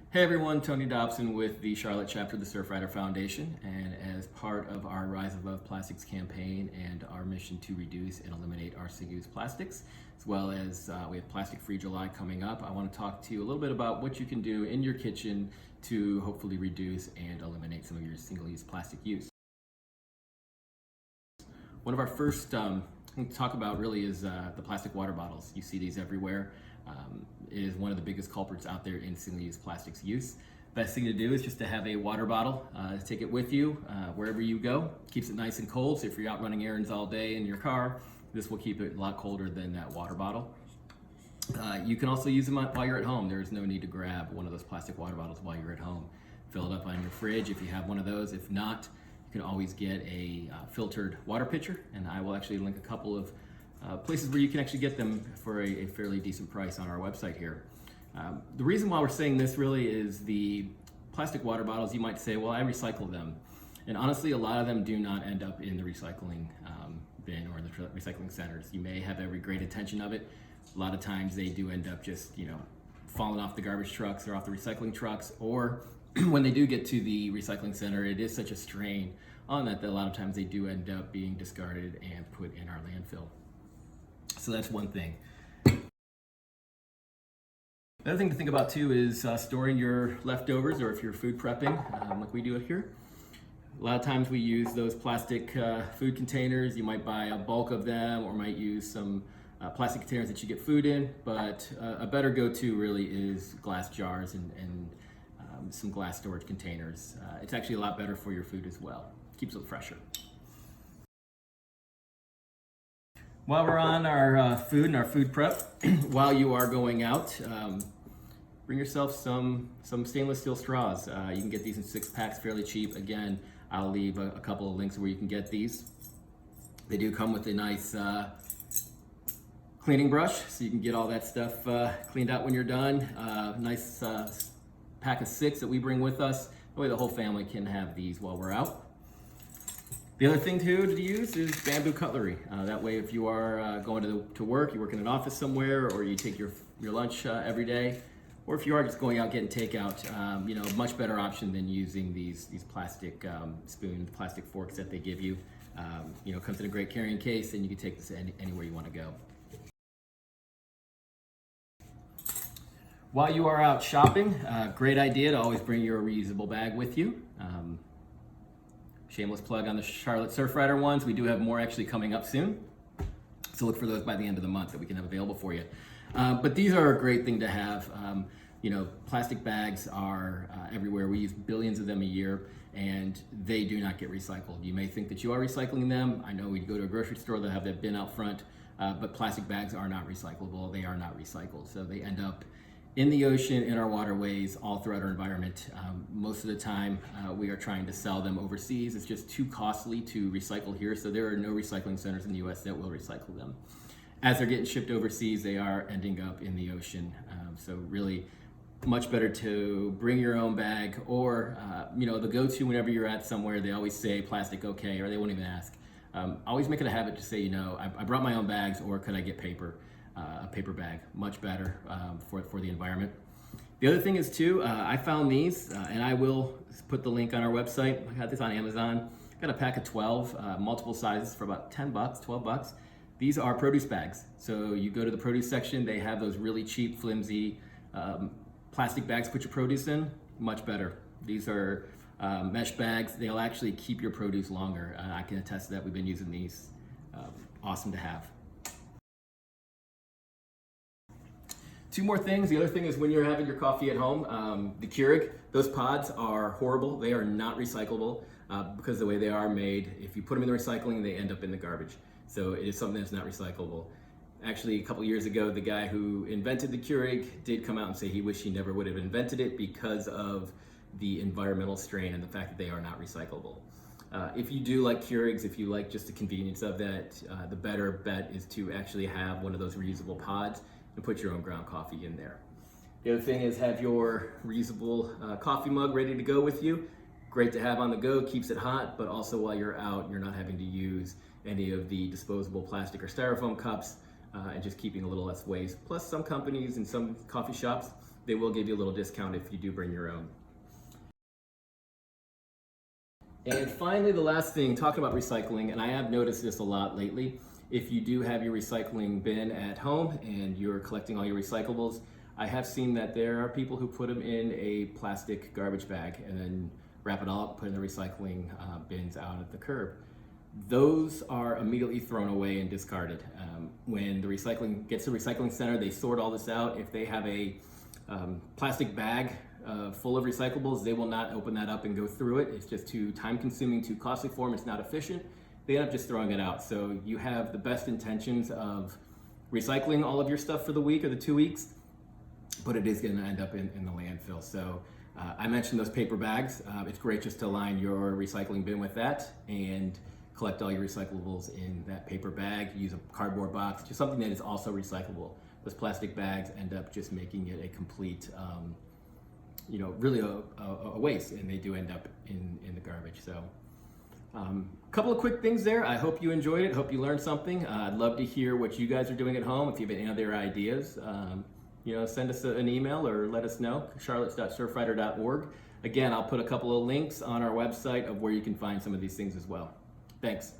Hey everyone, Tony Dobson with the Charlotte chapter of the Surfrider Foundation, and as part of our Rise Above Plastics campaign and our mission to reduce and eliminate our single-use plastics, as well as we have Plastic Free July coming up, I want to talk to you a little bit about what you can do in your kitchen to hopefully reduce and eliminate some of your single-use plastic use. One of our first things to talk about really is the plastic water bottles. You see these everywhere. It is one of the biggest culprits out there in single-use plastics use. Best thing to do is just to have a water bottle, take it with you wherever you go. Keeps it nice and cold, so if you're out running errands all day in your car, this will keep it a lot colder than that water bottle. You can also use them while you're at home. There's no need to grab one of those plastic water bottles while you're at home. Fill it up on your fridge if you have one of those. If not, you can always get a filtered water pitcher, and I will actually link a couple of places where you can actually get them for a fairly decent price on our website here. The reason why we're saying this really is the plastic water bottles, you might say, well, I recycle them. And honestly, a lot of them do not end up in the recycling bin or the recycling centers. You may have every great intention of it. A lot of times they do end up just, falling off the garbage trucks or off the recycling trucks, or when they do get to the recycling center, it is such a strain on that a lot of times they do end up being discarded and put in our landfill. So that's one thing. The other thing to think about too is storing your leftovers, or if you're food prepping, like we do it here. A lot of times we use those plastic food containers. You might buy a bulk of them, or might use some plastic containers that you get food in, but a better go-to really is glass jars and some glass storage containers. It's actually a lot better for your food as well. Keeps it fresher. While we're on our food and our food prep, while you are going out, bring yourself some stainless steel straws. You can get these in 6-packs fairly cheap. Again, I'll leave a couple of links where you can get these. They do come with a nice cleaning brush, so you can get all that stuff cleaned out when you're done. Nice pack of 6 that we bring with us. That way the whole family can have these while we're out. The other thing too to use is bamboo cutlery. That way if you are going to work, you work in an office somewhere, or you take your lunch every day, or if you are just going out getting takeout, much better option than using these plastic spoons, plastic forks that they give you. Comes in a great carrying case, and you can take this anywhere you want to go. While you are out shopping, great idea to always bring your reusable bag with you. Shameless plug on the Charlotte Surfrider ones. We do have more actually coming up soon, so look for those by the end of the month that we can have available for you. But these are a great thing to have. Plastic bags are everywhere. We use billions of them a year, and they do not get recycled. You may think that you are recycling them. I know we go to a grocery store, they'll have that bin out front, but plastic bags are not recyclable. They are not recycled, so they end up in the ocean, in our waterways, all throughout our environment. Most of the time, we are trying to sell them overseas. It's just too costly to recycle here, so there are no recycling centers in the US that will recycle them. As they're getting shipped overseas, they are ending up in the ocean. So really, much better to bring your own bag, or the go-to whenever you're at somewhere, they always say plastic okay, or they won't even ask. Always make it a habit to say, I brought my own bags, or could I get paper? A paper bag, much better for the environment. The other thing is too, I found these, and I will put the link on our website. I got this on Amazon. Got a pack of 12, multiple sizes for about 10 bucks, 12 bucks. These are produce bags. So you go to the produce section, they have those really cheap, flimsy plastic bags to put your produce in. Much better. These are mesh bags. They'll actually keep your produce longer. I can attest to that. We've been using these. Awesome to have. Two more things. The other thing is when you're having your coffee at home, the Keurig, those pods are horrible. They are not recyclable because of the way they are made. If you put them in the recycling, they end up in the garbage. So it is something that's not recyclable. Actually, a couple years ago, the guy who invented the Keurig did come out and say he wished he never would have invented it because of the environmental strain and the fact that they are not recyclable. If you do like Keurigs, if you like just the convenience of that, the better bet is to actually have one of those reusable pods and put your own ground coffee in there. The other thing is have your reusable coffee mug ready to go with you. Great to have on the go, keeps it hot, but also while you're out, you're not having to use any of the disposable plastic or styrofoam cups, and just keeping a little less waste. Plus some companies and some coffee shops they will give you a little discount if you do bring your own. And finally, the last thing, talking about recycling, and I have noticed this a lot lately, if you do have your recycling bin at home and you're collecting all your recyclables, I have seen that there are people who put them in a plastic garbage bag and then wrap it all up, put in the recycling bins out at the curb. Those are immediately thrown away and discarded. When the recycling gets to the recycling center, they sort all this out. If they have a plastic bag full of recyclables, they will not open that up and go through it. It's just too time consuming, too costly for them. It's not efficient. They end up just throwing it out. So you have the best intentions of recycling all of your stuff for the week or the 2 weeks, but it is going to end up in the landfill. So I mentioned those paper bags. It's great just to line your recycling bin with that and collect all your recyclables in that paper bag. Use a cardboard box, just something that is also recyclable. Those plastic bags end up just making it a complete, really a waste, and they do end up in the garbage. So a couple of quick things there. I hope you enjoyed it. Hope you learned something. I'd love to hear what you guys are doing at home. If you have any other ideas, send us an email or let us know, charlottes.surfrider.org. Again, I'll put a couple of links on our website of where you can find some of these things as well. Thanks.